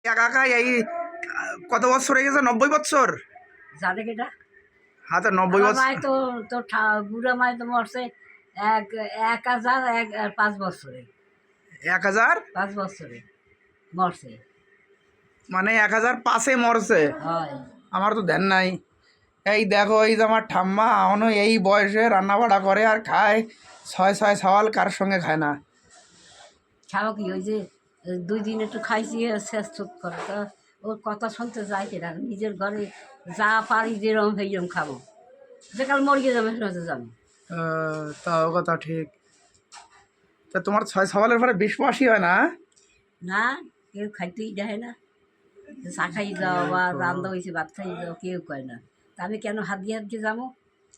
একা একা এই কত বছর হয়ে গেছে? 90 বছর। জানে কেটা? হ্যাঁ, তো 90 আমার বছর। মায় তো তোর বুড়া মায় তো মরছে 1005 বছরে। 1000 5 বছরে মরছে। মানে 1005-এ মরছে। হয়। আমার তো ধ্যান নাই। এই দেখো, এই যে আমার ঠাম্মা এখনো এই বয়সে রান্না বাড়া করে আর খায়। 6 সওয়াল কার সঙ্গে খায় না। খাওয়া কি ওই যে 2 দিন একটু খাইছি শেষ চুপ করে তো ওর কথা শুনতে যাই কেনা নিজের ঘরে যা পারি যেরকম সেইরকম খাবো, যেকাল মরিয়ে যাবে সেটা যাবো তাও কথা ঠিক। তা তোমার 6 সওয়ালের পরে 20 মাসই হয় না? না। কেউ খাইতেই দেয় না। চা খাই যাও বা রান্না হয়েছে ভাত খাই যাও, কেউ কয় না। তা আমি কেন হাত দিয়ে যাবো?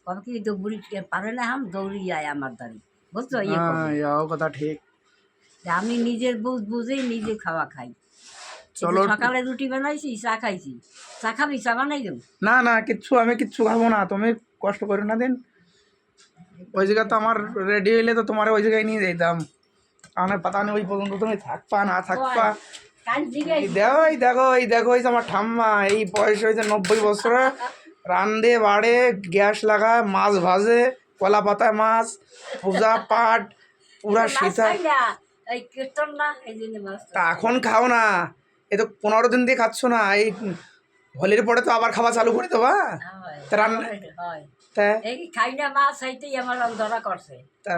কবে কি দৌড়ি পারে না হাম দৌড়ি যায় আমার দাঁড়ি, বুঝছো? ইয়ে হ্যাঁ, করবে এও কথা ঠিক। যে আমি নিজের বুঝেই নিজে খাওয়া খাই। চলো। সকালে রুটি বানাইছি, চা খাইছি। চা খাবি? চা বানাই দেবো। না না, আমি কিচ্ছু খাবো না, তুমি কষ্ট করো না দিন। ওই জায়গা তো আমার রেডি হইলে তো তোমার ওই জায়গায় নিয়ে যেতাম। আমার পাতা নেই ওই পর্যন্ত তুমি থাকপা না থাকপা। কাল জিজ্ঞাসা এই দেখো এই যে আমার ঠাম্মা এই বয়স হয়েছে 90 বছরে, রান্ধে বাড়ে, গ্যাস লাগায়, মাছ ভাজে, কলা পাতায় মাছ, পূজা পাঠ পুরা সীতা। এই কীর্তন না এই জন্য মাছ। তা এখন খাও না, এই তো 15 দিন দিয়ে খাচ্ছ না, এই হোলির পরে তো আবার খাওয়া চালু করে দেবা। তা রান্না হয় তা এই খাই না মাছ হইতেই আমার ধরা করছে। তা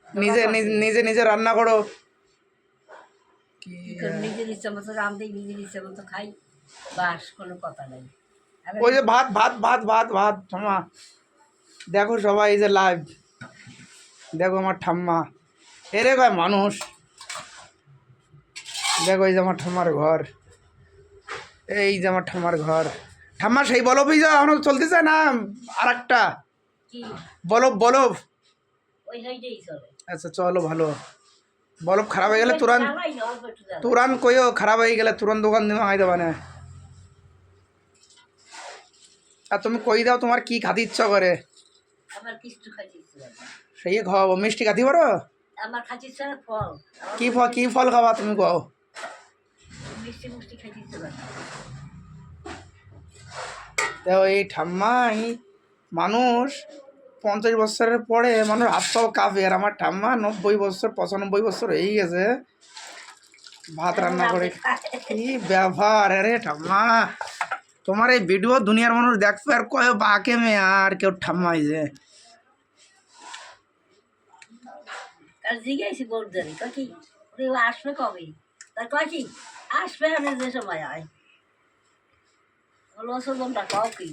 নিজে নিজে নিজে রান্না করো। কি করে নিজের ইচ্ছা মতো রান্ধি, নিজের ইচ্ছা মতো খাই, বাস কোনো কথা নাই। ওই যে ভাত ভাত ভাত ভাত ভাত ঠাম্মা, দেখো সবাই এই যে লাইভ, দেখো আমার ঠাম্মা এরে কয় মানুষ। দেখো এই যে আমার ঠাম্মার ঘর, এই যে আমার ঠাম্মার ঘর। ঠাম্মা সেই বলবই যা এখনো চলতেছে না আর একটা কি বলব? ওই সাইডেই চলে। আচ্ছা চলো, ভালো। বলব খারাপ হয়ে গেলে জ্বালাই না, অল্প একটু জ্বালাই। তুরান কইও, খারাপ হয়ে গেলে তুরন্ত দোকান দিয়ে ভাঙাই দেবা না। আর তুমি কই দাও তোমার কি খাতে ইচ্ছা করে, আমার কিছু খাইতে ইচ্ছে করে না। সেই খাওয়াবো। মিষ্টি খাতি পারো? আমার খাইতে ইচ্ছে করে ফল। কি ফল খাওয়া তুমি কও? মিষ্টি মুষ্টি খাইতে ইচ্ছে করে না। দেখো এই ঠাম্মা, এই মানুষ 50 বছরের পরে মানুষ হাত পাও কাঁপে, আর আমার ঠাম্মা 90 বছর 95 বছর হয়ে গেছে, ভাত রান্না করে। কি ব্যাপার আরে ঠাম্মা, তোমার এই ভিডিও দুনিয়ার মানুষ দেখবে আর কয় বাকে মেয়ে আর কেউ ঠাম্মা যে। আর জিজ্ঞাসি বলতেনি কি আসবে কবে, তার কয় কি আসবে আমি যে সময় আয় বলো, ওষুধটা কাও কি